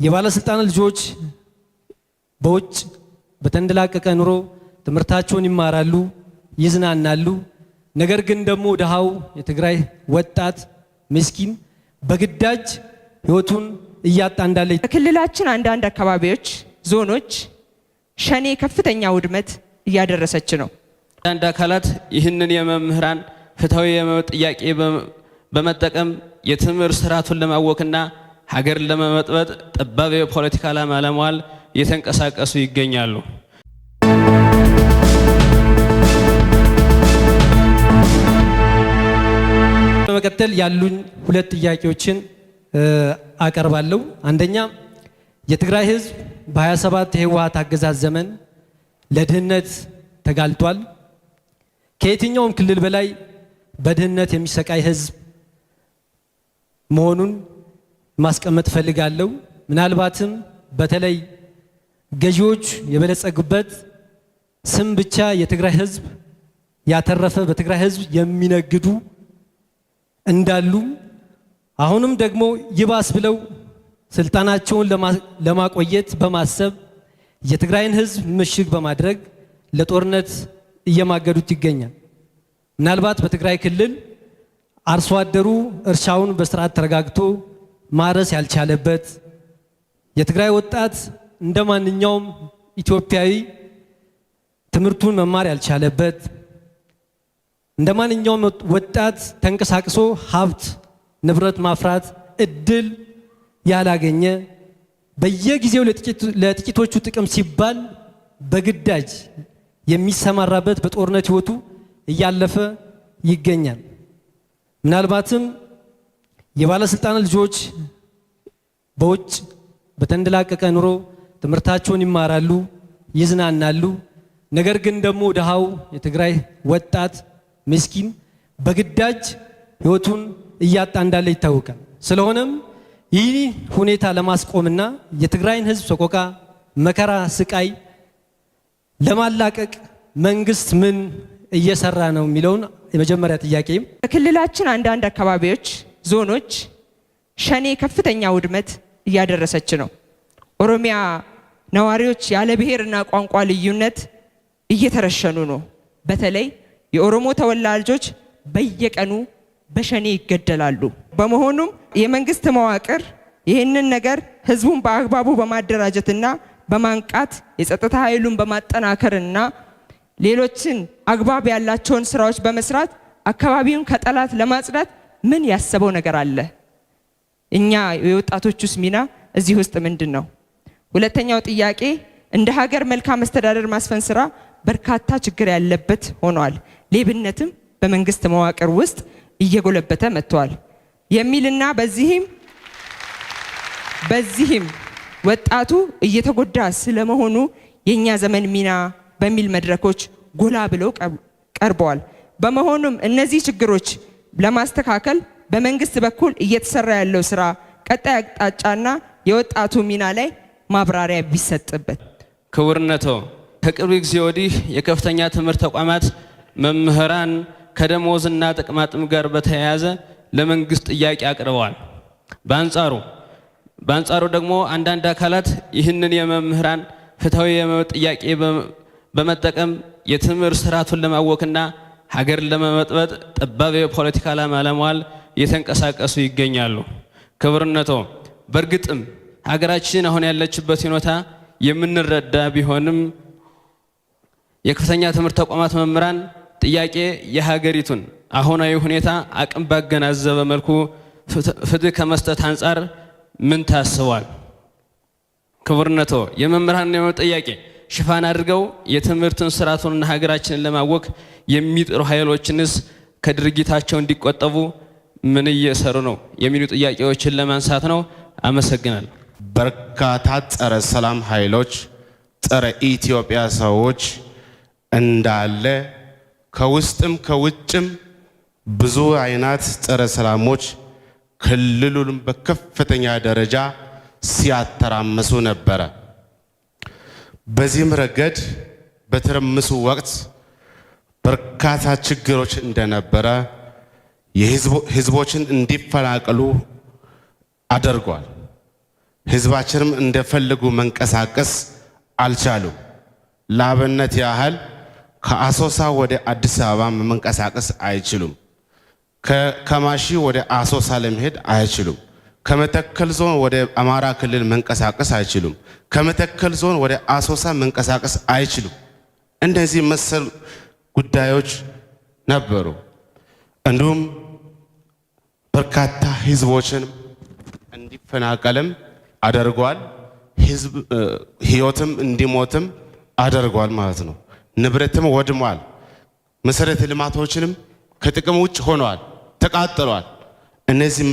የባለስልጣን ልጆች በውጭ በተንደላቀቀ ኑሮ ትምህርታቸውን ይማራሉ፣ ይዝናናሉ። ነገር ግን ደግሞ ደሃው የትግራይ ወጣት ምስኪን በግዳጅ ህይወቱን እያጣ እንዳለ በክልላችን አንዳንድ አካባቢዎች ዞኖች ሸኔ ከፍተኛ ውድመት እያደረሰች ነው። አንዳንድ አካላት ይህንን የመምህራን ፍትሃዊ የመብት ጥያቄ በመጠቀም የትምህርት ስርዓቱን ለማወክና ሀገርን ለመመጥበጥ ጠባብ የፖለቲካ ዓላማ ለማዋል እየተንቀሳቀሱ ይገኛሉ። በመቀጠል ያሉኝ ሁለት ጥያቄዎችን አቀርባለሁ። አንደኛ የትግራይ ህዝብ በ27 የህወሓት አገዛዝ ዘመን ለድህነት ተጋልጧል። ከየትኛውም ክልል በላይ በድህነት የሚሰቃይ ህዝብ መሆኑን ማስቀመጥ ፈልጋለሁ። ምናልባትም በተለይ ገዢዎች የበለጸጉበት ስም ብቻ የትግራይ ህዝብ ያተረፈ በትግራይ ህዝብ የሚነግዱ እንዳሉ አሁንም ደግሞ ይባስ ብለው ስልጣናቸውን ለማቆየት በማሰብ የትግራይን ህዝብ ምሽግ በማድረግ ለጦርነት እየማገዱት ይገኛል። ምናልባት በትግራይ ክልል አርሶ አደሩ እርሻውን በስርዓት ተረጋግቶ ማረስ ያልቻለበት፣ የትግራይ ወጣት እንደማንኛውም ኢትዮጵያዊ ትምህርቱን መማር ያልቻለበት፣ እንደማንኛውም ወጣት ተንቀሳቅሶ ሀብት ንብረት ማፍራት እድል ያላገኘ በየጊዜው ለጥቂቶቹ ጥቅም ሲባል በግዳጅ የሚሰማራበት በጦርነት ህይወቱ እያለፈ ይገኛል። ምናልባትም የባለስልጣን ልጆች በውጭ በተንደላቀቀ ኑሮ ትምህርታቸውን ይማራሉ፣ ይዝናናሉ። ነገር ግን ደግሞ ደሃው የትግራይ ወጣት ምስኪን በግዳጅ ህይወቱን እያጣ እንዳለ ይታወቃል። ስለሆነም ይህ ሁኔታ ለማስቆምና የትግራይን ህዝብ ሰቆቃ፣ መከራ፣ ስቃይ ለማላቀቅ መንግስት ምን እየሰራ ነው የሚለውን የመጀመሪያ ጥያቄ። በክልላችን አንዳንድ አካባቢዎች ዞኖች ሸኔ ከፍተኛ ውድመት እያደረሰች ነው። ኦሮሚያ ነዋሪዎች ያለ ብሔርና ቋንቋ ልዩነት እየተረሸኑ ነው። በተለይ የኦሮሞ ተወላጆች በየቀኑ በሸኔ ይገደላሉ። በመሆኑም የመንግስት መዋቅር ይህንን ነገር ህዝቡን በአግባቡ በማደራጀትና በማንቃት የጸጥታ ኃይሉን በማጠናከርና ሌሎችን አግባብ ያላቸውን ስራዎች በመስራት አካባቢውን ከጠላት ለማጽዳት ምን ያሰበው ነገር አለ? እኛ የወጣቶቹስ ሚና እዚህ ውስጥ ምንድን ነው? ሁለተኛው ጥያቄ እንደ ሀገር መልካም አስተዳደር ማስፈን ስራ በርካታ ችግር ያለበት ሆኗል። ሌብነትም በመንግስት መዋቅር ውስጥ እየጎለበተ መጥቷል የሚልና በዚህም ወጣቱ እየተጎዳ ስለመሆኑ የኛ ዘመን ሚና በሚል መድረኮች ጎላ ብለው ቀርበዋል። በመሆኑም እነዚህ ችግሮች ለማስተካከል በመንግስት በኩል እየተሰራ ያለው ስራ ቀጣይ አቅጣጫና የወጣቱ ሚና ላይ ማብራሪያ ቢሰጥበት። ክቡርነቶ፣ ከቅርብ ጊዜ ወዲህ የከፍተኛ ትምህርት ተቋማት መምህራን ከደሞዝና ጥቅማጥም ጋር በተያያዘ ለመንግስት ጥያቄ አቅርበዋል። በአንጻሩ ደግሞ አንዳንድ አካላት ይህንን የመምህራን ፍትሃዊ የመብት ጥያቄ በመጠቀም የትምህርት ስርዓቱን ለማወክና ሀገርን ለመመጥበጥ ጠባብ የፖለቲካ ዓላማ ለማዋል እየተንቀሳቀሱ ይገኛሉ። ክቡርነቶ፣ በእርግጥም ሀገራችን አሁን ያለችበት ሁኔታ የምንረዳ ቢሆንም የከፍተኛ ትምህርት ተቋማት መምህራን ጥያቄ የሀገሪቱን አሁናዊ ሁኔታ አቅም ባገናዘበ መልኩ ፍትህ ከመስጠት አንጻር ምን ታስቧል? ክቡርነቶ፣ የመምህራን የመብት ጥያቄ ሽፋን አድርገው የትምህርትን ስርዓቱንና ሀገራችንን ለማወክ የሚጥሩ ኃይሎችንስ ከድርጊታቸው እንዲቆጠቡ ምን እየሰሩ ነው የሚሉ ጥያቄዎችን ለማንሳት ነው። አመሰግናለሁ። በርካታ ጸረ ሰላም ኃይሎች፣ ጸረ ኢትዮጵያ ሰዎች እንዳለ ከውስጥም ከውጭም ብዙ አይነት ጸረ ሰላሞች ክልሉን በከፍተኛ ደረጃ ሲያተራምሱ ነበረ። በዚህም ረገድ በትርምሱ ወቅት በርካታ ችግሮች እንደነበረ ህዝቦችን እንዲፈናቀሉ አድርጓል። ህዝባችንም እንደፈልጉ መንቀሳቀስ አልቻሉም። ለአብነት ያህል ከአሶሳ ወደ አዲስ አበባ መንቀሳቀስ አይችሉም። ከማሺ ወደ አሶሳ ለመሄድ አይችሉም። ከመተከል ዞን ወደ አማራ ክልል መንቀሳቀስ አይችሉም። ከመተከል ዞን ወደ አሶሳ መንቀሳቀስ አይችሉም። እንደዚህ መሰል ጉዳዮች ነበሩ። እንዲሁም በርካታ ህዝቦችን እንዲፈናቀልም አድርጓል። ህዝብ ህይወትም እንዲሞትም አድርጓል ማለት ነው። ንብረትም ወድሟል። መሰረተ ልማቶችንም ከጥቅም ውጭ ሆነዋል፣ ተቃጥሏል። እነዚህ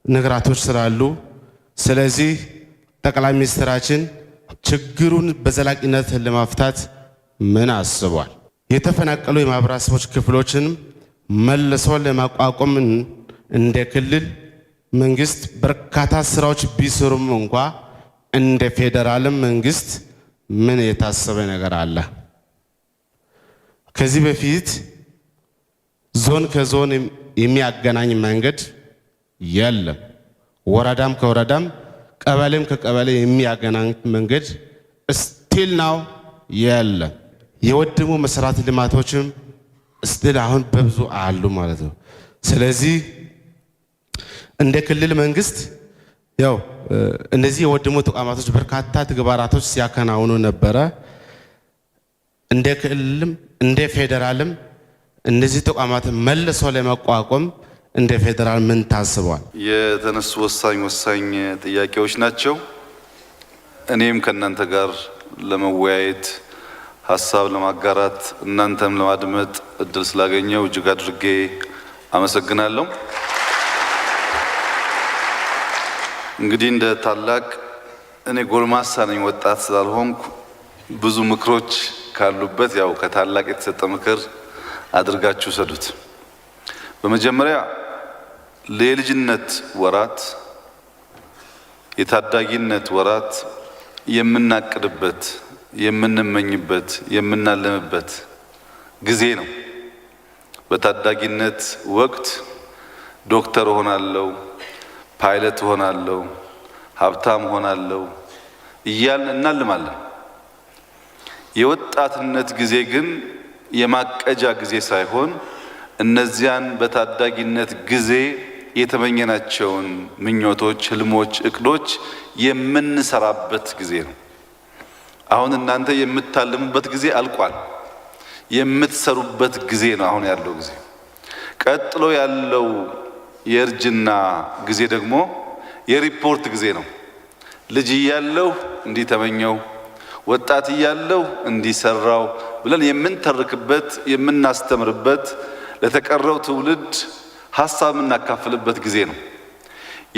ነገራቶች ስላሉ ስለዚህ ጠቅላይ ሚኒስትራችን ችግሩን በዘላቂነት ለማፍታት ምን አስቧል? የተፈናቀሉ የማህበረሰቦች ክፍሎችን መልሶ ለማቋቋም እንደ ክልል መንግስት በርካታ ስራዎች ቢሰሩም እንኳ እንደ ፌዴራል መንግስት ምን የታሰበ ነገር አለ? ከዚህ በፊት ዞን ከዞን የሚያገናኝ መንገድ የለም። ወረዳም ከወረዳም ቀበሌም ከቀበሌ የሚያገናኝ መንገድ ስቲል ናው የለም። የወደሙ መሰረተ ልማቶችም ስቲል አሁን በብዙ አሉ ማለት ነው። ስለዚህ እንደ ክልል መንግስት ያው እነዚህ የወደሙ ተቋማቶች በርካታ ተግባራቶች ሲያከናውኑ ነበረ። እንደ ክልልም እንደ ፌዴራልም እነዚህ ተቋማት መልሶ ለማቋቋም እንደ ፌዴራል ምን ታስቧል? የተነሱ ወሳኝ ጥያቄዎች ናቸው። እኔም ከእናንተ ጋር ለመወያየት ሀሳብ ለማጋራት እናንተም ለማድመጥ እድል ስላገኘው እጅግ አድርጌ አመሰግናለሁ። እንግዲህ እንደ ታላቅ እኔ ጎልማሳ ነኝ፣ ወጣት ስላልሆንኩ ብዙ ምክሮች ካሉበት ያው ከታላቅ የተሰጠ ምክር አድርጋችሁ ሰዱት። በመጀመሪያ ለልጅነት ወራት የታዳጊነት ወራት የምናቅድበት፣ የምንመኝበት፣ የምናለምበት ጊዜ ነው። በታዳጊነት ወቅት ዶክተር ሆናለሁ፣ ፓይለት ሆናለሁ፣ ሀብታም ሆናለሁ እያልን እናልማለን። የወጣትነት ጊዜ ግን የማቀጃ ጊዜ ሳይሆን እነዚያን በታዳጊነት ጊዜ የተመኘናቸውን ምኞቶች፣ ህልሞች፣ እቅዶች የምንሰራበት ጊዜ ነው። አሁን እናንተ የምታልሙበት ጊዜ አልቋል። የምትሰሩበት ጊዜ ነው አሁን ያለው ጊዜ። ቀጥሎ ያለው የእርጅና ጊዜ ደግሞ የሪፖርት ጊዜ ነው። ልጅ እያለሁ እንዲህ ተመኘው፣ ወጣት እያለሁ እንዲሰራው ብለን የምንተርክበት፣ የምናስተምርበት፣ ለተቀረው ትውልድ ሀሳብ የምናካፍልበት ጊዜ ነው።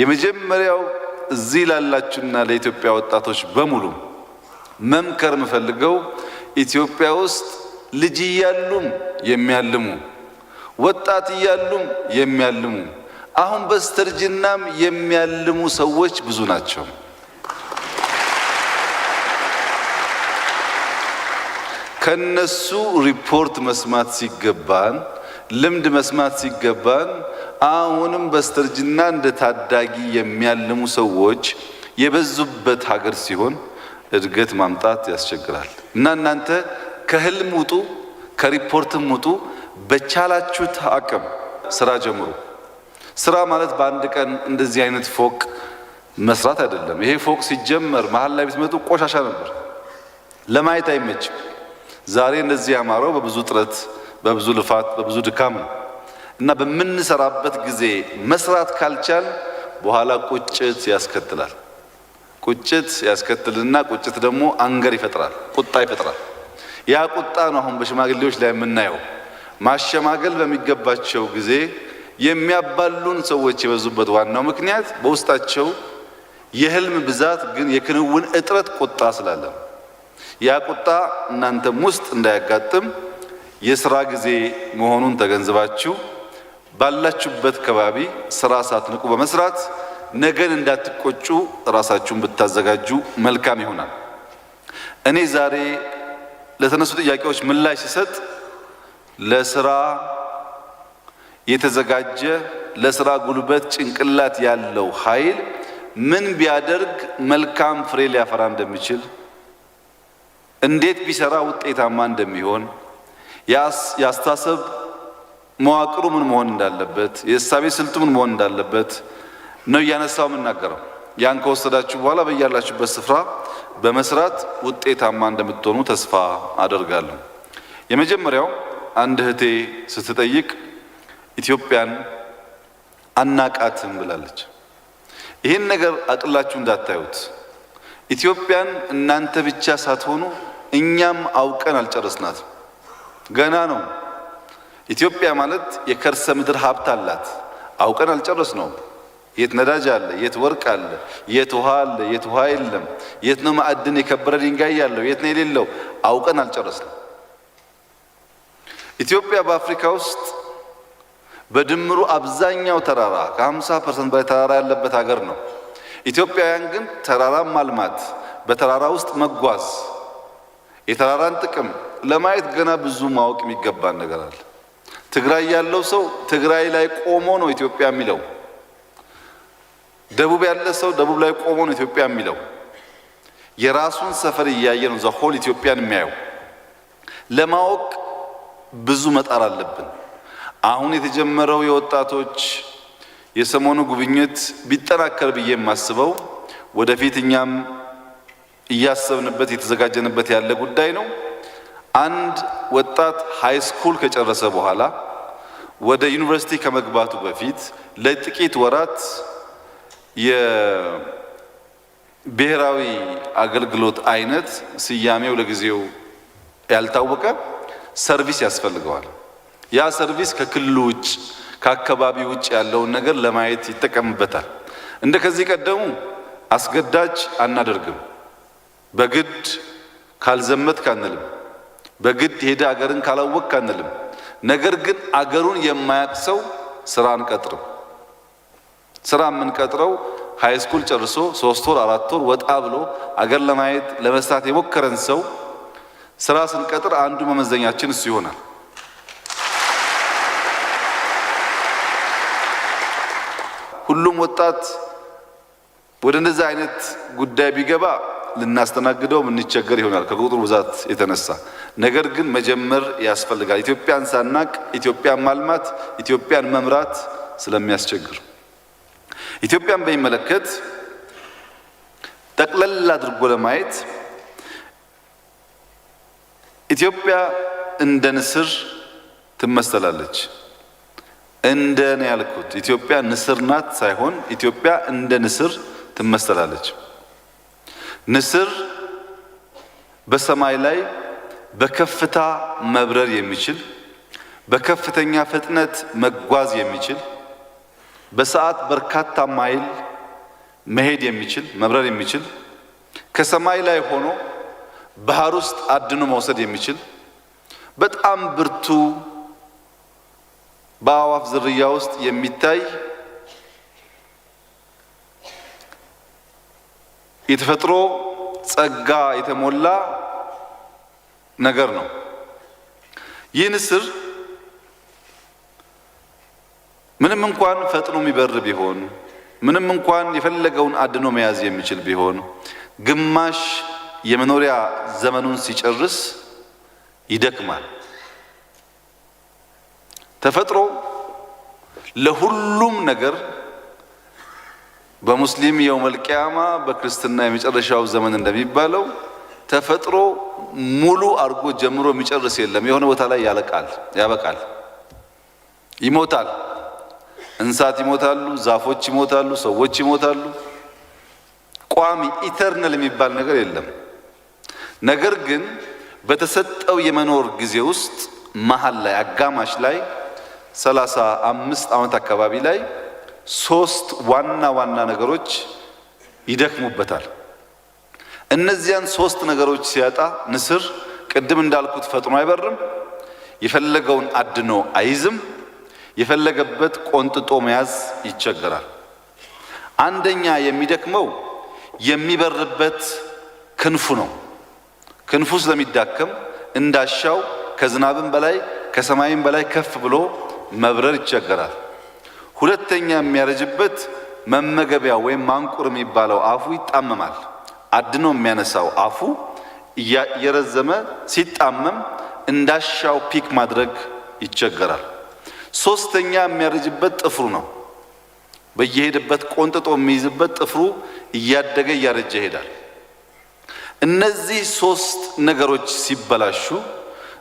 የመጀመሪያው እዚህ ላላችሁና ለኢትዮጵያ ወጣቶች በሙሉ መምከር የምፈልገው ኢትዮጵያ ውስጥ ልጅ እያሉም የሚያልሙ፣ ወጣት እያሉም የሚያልሙ፣ አሁን በስተርጅናም የሚያልሙ ሰዎች ብዙ ናቸው። ከነሱ ሪፖርት መስማት ሲገባን፣ ልምድ መስማት ሲገባን፣ አሁንም በስተርጅና እንደ ታዳጊ የሚያልሙ ሰዎች የበዙበት ሀገር ሲሆን እድገት ማምጣት ያስቸግራል እና እናንተ ከህልም ውጡ፣ ከሪፖርትም ውጡ። በቻላችሁት አቅም ስራ ጀምሩ። ስራ ማለት በአንድ ቀን እንደዚህ አይነት ፎቅ መስራት አይደለም። ይሄ ፎቅ ሲጀመር መሀል ላይ ብትመጡ ቆሻሻ ነበር፣ ለማየት አይመችም። ዛሬ እንደዚህ ያማረው በብዙ ጥረት፣ በብዙ ልፋት፣ በብዙ ድካም ነው እና በምንሰራበት ጊዜ መስራት ካልቻል በኋላ ቁጭት ያስከትላል። ቁጭት ያስከትልና ቁጭት ደግሞ አንገር ይፈጥራል፣ ቁጣ ይፈጥራል። ያ ቁጣ ነው አሁን በሽማግሌዎች ላይ የምናየው። ማሸማገል በሚገባቸው ጊዜ የሚያባሉን ሰዎች የበዙበት ዋናው ምክንያት በውስጣቸው የህልም ብዛት ግን የክንውን እጥረት ቁጣ ስላለ ነው። ያ ቁጣ እናንተም ውስጥ እንዳያጋጥም የስራ ጊዜ መሆኑን ተገንዝባችሁ ባላችሁበት ከባቢ ስራ ሳትንቁ በመስራት ነገን እንዳትቆጩ ራሳችሁን ብታዘጋጁ መልካም ይሆናል። እኔ ዛሬ ለተነሱ ጥያቄዎች ምላሽ ሲሰጥ ለስራ የተዘጋጀ ለስራ ጉልበት ጭንቅላት ያለው ኃይል ምን ቢያደርግ መልካም ፍሬ ሊያፈራ እንደሚችል፣ እንዴት ቢሰራ ውጤታማ እንደሚሆን፣ ያስተሳሰብ መዋቅሩ ምን መሆን እንዳለበት፣ የእሳቤ ስልቱ ምን መሆን እንዳለበት ነው እያነሳው የምናገረው። ያን ከወሰዳችሁ በኋላ በያላችሁበት ስፍራ በመስራት ውጤታማ እንደምትሆኑ ተስፋ አደርጋለሁ። የመጀመሪያው አንድ እህቴ ስትጠይቅ ኢትዮጵያን አናቃትም ብላለች። ይህን ነገር አቅላችሁ እንዳታዩት። ኢትዮጵያን እናንተ ብቻ ሳትሆኑ እኛም አውቀን አልጨረስናትም፣ ገና ነው። ኢትዮጵያ ማለት የከርሰ ምድር ሀብት አላት፣ አውቀን አልጨረስነውም። የት ነዳጅ አለ፣ የት ወርቅ አለ፣ የት ውሃ አለ፣ የት ውሃ የለም፣ የት ነው ማዕድን የከበረ ድንጋይ ያለው፣ የት ነው የሌለው፣ አውቀን አልጨረስንም። ኢትዮጵያ በአፍሪካ ውስጥ በድምሩ አብዛኛው ተራራ ከ50% በላይ ተራራ ያለበት ሀገር ነው። ኢትዮጵያውያን ግን ተራራ ማልማት፣ በተራራ ውስጥ መጓዝ፣ የተራራን ጥቅም ለማየት ገና ብዙ ማወቅ የሚገባን ነገር አለ። ትግራይ ያለው ሰው ትግራይ ላይ ቆሞ ነው ኢትዮጵያ የሚለው። ደቡብ ያለ ሰው ደቡብ ላይ ቆሞ ነው ኢትዮጵያ የሚለው። የራሱን ሰፈር እያየ ነው ዘሆል ኢትዮጵያን የሚያየው። ለማወቅ ብዙ መጣር አለብን። አሁን የተጀመረው የወጣቶች የሰሞኑ ጉብኝት ቢጠናከር ብዬ የማስበው ወደፊት እኛም እያሰብንበት የተዘጋጀንበት ያለ ጉዳይ ነው። አንድ ወጣት ሃይ ስኩል ከጨረሰ በኋላ ወደ ዩኒቨርሲቲ ከመግባቱ በፊት ለጥቂት ወራት የብሔራዊ አገልግሎት አይነት ስያሜው ለጊዜው ያልታወቀ ሰርቪስ ያስፈልገዋል። ያ ሰርቪስ ከክልሉ ውጭ ከአካባቢ ውጭ ያለውን ነገር ለማየት ይጠቀምበታል። እንደ ከዚህ ቀደሙ አስገዳጅ አናደርግም። በግድ ካልዘመት ካንልም፣ በግድ ሄደ አገርን ካላወቅ ካንልም። ነገር ግን አገሩን የማያውቅ ሰው ስራ አንቀጥርም። ስራ የምንቀጥረው ሃይ ስኩል ጨርሶ 3 ወር 4 ወር ወጣ ብሎ አገር ለማየት ለመስራት የሞከረን ሰው ስራ ስንቀጥር አንዱ መመዘኛችን እሱ ይሆናል። ሁሉም ወጣት ወደ እንደዛ አይነት ጉዳይ ቢገባ ልናስተናግደው ምንቸገር ይሆናል ከቁጥሩ ብዛት የተነሳ። ነገር ግን መጀመር ያስፈልጋል። ኢትዮጵያን ሳናቅ ኢትዮጵያን ማልማት፣ ኢትዮጵያን መምራት ስለሚያስቸግር ኢትዮጵያን በሚመለከት ጠቅለል አድርጎ ለማየት ኢትዮጵያ እንደ ንስር ትመሰላለች። እንደ ነው ያልኩት። ኢትዮጵያ ንስር ናት ሳይሆን ኢትዮጵያ እንደ ንስር ትመሰላለች። ንስር በሰማይ ላይ በከፍታ መብረር የሚችል፣ በከፍተኛ ፍጥነት መጓዝ የሚችል፣ በሰዓት በርካታ ማይል መሄድ የሚችል መብረር የሚችል፣ ከሰማይ ላይ ሆኖ ባህር ውስጥ አድኖ መውሰድ የሚችል በጣም ብርቱ በአዋፍ ዝርያ ውስጥ የሚታይ የተፈጥሮ ጸጋ የተሞላ ነገር ነው። ይህ ንስር ምንም እንኳን ፈጥኖ የሚበር ቢሆን፣ ምንም እንኳን የፈለገውን አድኖ መያዝ የሚችል ቢሆን፣ ግማሽ የመኖሪያ ዘመኑን ሲጨርስ ይደክማል። ተፈጥሮ ለሁሉም ነገር በሙስሊም የውመል ቂያማ በክርስትና የመጨረሻው ዘመን እንደሚባለው ተፈጥሮ ሙሉ አርጎ ጀምሮ የሚጨርስ የለም። የሆነ ቦታ ላይ ያበቃል፣ ይሞታል። እንስሳት ይሞታሉ፣ ዛፎች ይሞታሉ፣ ሰዎች ይሞታሉ። ቋሚ ኢተርናል የሚባል ነገር የለም። ነገር ግን በተሰጠው የመኖር ጊዜ ውስጥ መሃል ላይ አጋማሽ ላይ 35 ዓመት አካባቢ ላይ 3 ዋና ዋና ነገሮች ይደክሙበታል። እነዚያን 3 ነገሮች ሲያጣ ንስር ቅድም እንዳልኩት ፈጥኖ አይበርም፣ የፈለገውን አድኖ አይዝም፣ የፈለገበት ቆንጥጦ መያዝ ይቸገራል። አንደኛ የሚደክመው የሚበርበት ክንፉ ነው። ክንፉ ስለሚዳከም እንዳሻው ከዝናብም በላይ ከሰማይም በላይ ከፍ ብሎ መብረር ይቸገራል። ሁለተኛ የሚያረጅበት መመገቢያ ወይም ማንቁር የሚባለው አፉ ይጣመማል። አድኖ የሚያነሳው አፉ እየረዘመ ሲጣመም እንዳሻው ፒክ ማድረግ ይቸገራል። ሶስተኛ የሚያረጅበት ጥፍሩ ነው። በየሄደበት ቆንጥጦ የሚይዝበት ጥፍሩ እያደገ እያረጀ ይሄዳል። እነዚህ ሶስት ነገሮች ሲበላሹ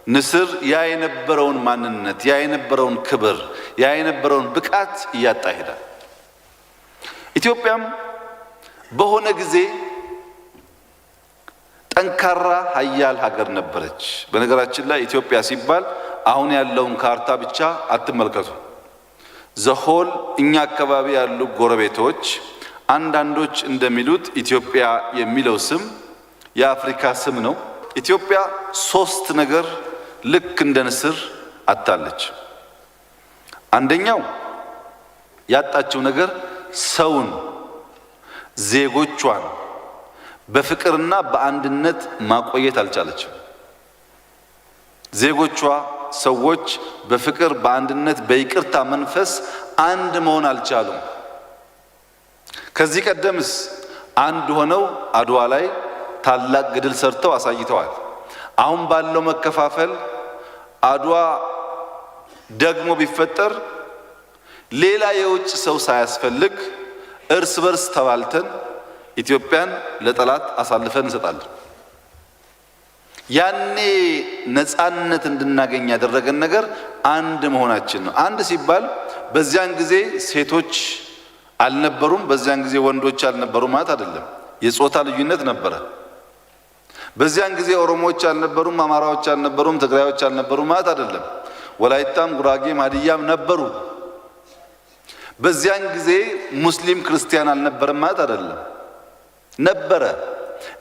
ንስር ያ የነበረውን ማንነት፣ ያ የነበረውን ክብር፣ ያ የነበረውን ብቃት እያጣ ይሄዳል። ኢትዮጵያም በሆነ ጊዜ ጠንካራ ሀያል ሀገር ነበረች። በነገራችን ላይ ኢትዮጵያ ሲባል አሁን ያለውን ካርታ ብቻ አትመልከቱ። ዘሆል እኛ አካባቢ ያሉ ጎረቤቶች አንዳንዶች እንደሚሉት ኢትዮጵያ የሚለው ስም የአፍሪካ ስም ነው። ኢትዮጵያ ሶስት ነገር ልክ እንደ ንስር አጣለች። አንደኛው ያጣችው ነገር ሰውን፣ ዜጎቿን በፍቅርና በአንድነት ማቆየት አልቻለችም። ዜጎቿ ሰዎች በፍቅር በአንድነት በይቅርታ መንፈስ አንድ መሆን አልቻሉም። ከዚህ ቀደምስ አንድ ሆነው አድዋ ላይ ታላቅ ገድል ሰርተው አሳይተዋል። አሁን ባለው መከፋፈል አድዋ ደግሞ ቢፈጠር ሌላ የውጭ ሰው ሳያስፈልግ እርስ በርስ ተባልተን ኢትዮጵያን ለጠላት አሳልፈን እንሰጣለን። ያኔ ነፃነት እንድናገኝ ያደረገን ነገር አንድ መሆናችን ነው። አንድ ሲባል በዚያን ጊዜ ሴቶች አልነበሩም፣ በዚያን ጊዜ ወንዶች አልነበሩም ማለት አይደለም። የጾታ ልዩነት ነበረ። በዚያን ጊዜ ኦሮሞዎች አልነበሩም፣ አማራዎች አልነበሩም፣ ትግራዮች አልነበሩም ማለት አይደለም። ወላይታም፣ ጉራጌም፣ ሀዲያም ነበሩ። በዚያን ጊዜ ሙስሊም ክርስቲያን አልነበረም ማለት አይደለም፣ ነበረ።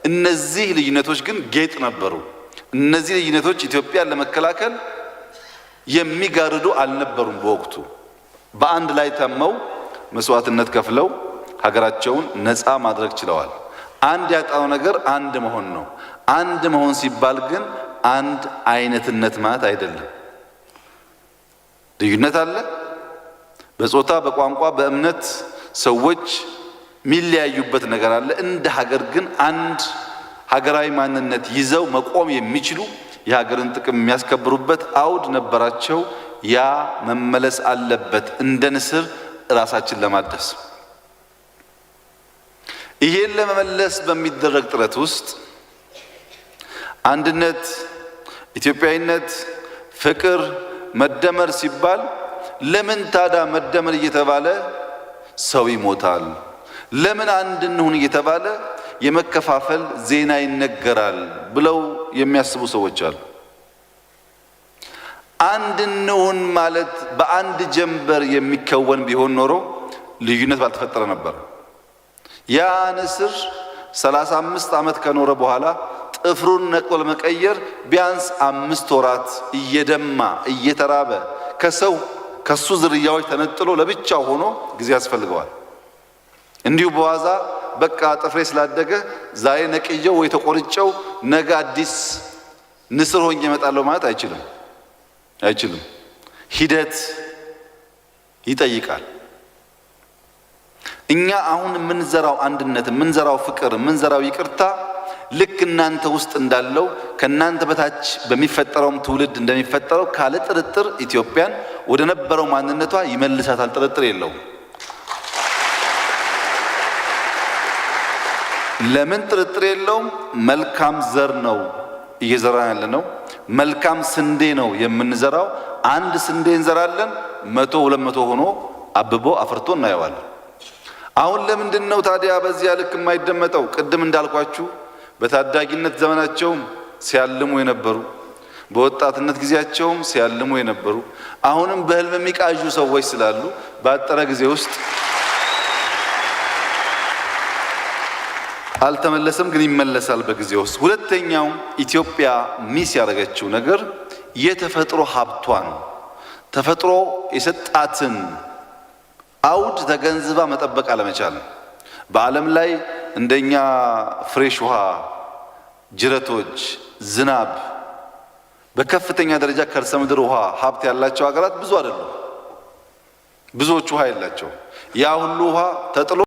እነዚህ ልዩነቶች ግን ጌጥ ነበሩ። እነዚህ ልዩነቶች ኢትዮጵያን ለመከላከል የሚጋርዱ አልነበሩም። በወቅቱ በአንድ ላይ ተመው መስዋዕትነት ከፍለው ሀገራቸውን ነፃ ማድረግ ችለዋል። አንድ ያጣው ነገር አንድ መሆን ነው። አንድ መሆን ሲባል ግን አንድ አይነትነት ማለት አይደለም። ልዩነት አለ። በጾታ፣ በቋንቋ፣ በእምነት ሰዎች የሚለያዩበት ነገር አለ። እንደ ሀገር ግን አንድ ሀገራዊ ማንነት ይዘው መቆም የሚችሉ የሀገርን ጥቅም የሚያስከብሩበት አውድ ነበራቸው። ያ መመለስ አለበት፣ እንደ ንስር ራሳችን ለማደስ። ይሄን ለመመለስ በሚደረግ ጥረት ውስጥ አንድነት፣ ኢትዮጵያዊነት፣ ፍቅር፣ መደመር ሲባል ለምን ታዲያ መደመር እየተባለ ሰው ይሞታል? ለምን አንድ እንሁን እየተባለ የመከፋፈል ዜና ይነገራል ብለው የሚያስቡ ሰዎች አሉ። አንድ እንሁን ማለት በአንድ ጀንበር የሚከወን ቢሆን ኖሮ ልዩነት ባልተፈጠረ ነበር። ያ ንስር 35 ዓመት ከኖረ በኋላ ጥፍሩን ነቅሎ ለመቀየር ቢያንስ 5 ወራት እየደማ እየተራበ ከሱ ዝርያዎች ተነጥሎ ለብቻው ሆኖ ጊዜ ያስፈልገዋል። እንዲሁ በዋዛ በቃ ጥፍሬ ስላደገ ዛሬ ነቅየው ወይ ተቆርጨው ነገ አዲስ ንስር ሆኜ እመጣለሁ ማለት አይችልም። ሂደት ይጠይቃል። እኛ አሁን የምንዘራው አንድነት፣ የምንዘራው ፍቅር፣ የምንዘራው ይቅርታ ልክ እናንተ ውስጥ እንዳለው ከናንተ በታች በሚፈጠረውም ትውልድ እንደሚፈጠረው ካለ ጥርጥር ኢትዮጵያን ወደ ነበረው ማንነቷ ይመልሳታል። ጥርጥር የለውም። ለምን ጥርጥር የለውም? መልካም ዘር ነው እየዘራን ያለ ነው። መልካም ስንዴ ነው የምንዘራው። አንድ ስንዴ እንዘራለን፣ 100 200 ሆኖ አብቦ አፍርቶ እናየዋለን። አሁን ለምንድን ነው ታዲያ በዚያ ልክ የማይደመጠው? ቅድም እንዳልኳችሁ በታዳጊነት ዘመናቸውም ሲያልሙ የነበሩ፣ በወጣትነት ጊዜያቸውም ሲያልሙ የነበሩ፣ አሁንም በህልም የሚቃዡ ሰዎች ስላሉ ባጠረ ጊዜ ውስጥ አልተመለሰም፣ ግን ይመለሳል በጊዜ ውስጥ። ሁለተኛው ኢትዮጵያ ሚስ ያደረገችው ነገር የተፈጥሮ ሀብቷን፣ ተፈጥሮ የሰጣትን አውድ ተገንዝባ መጠበቅ አለመቻል። በዓለም ላይ እንደኛ ፍሬሽ ውሃ፣ ጅረቶች፣ ዝናብ፣ በከፍተኛ ደረጃ ከርሰ ምድር ውሃ ሀብት ያላቸው ሀገራት ብዙ አይደሉም። ብዙዎቹ ውሃ የላቸው። ያ ሁሉ ውሃ ተጥሎ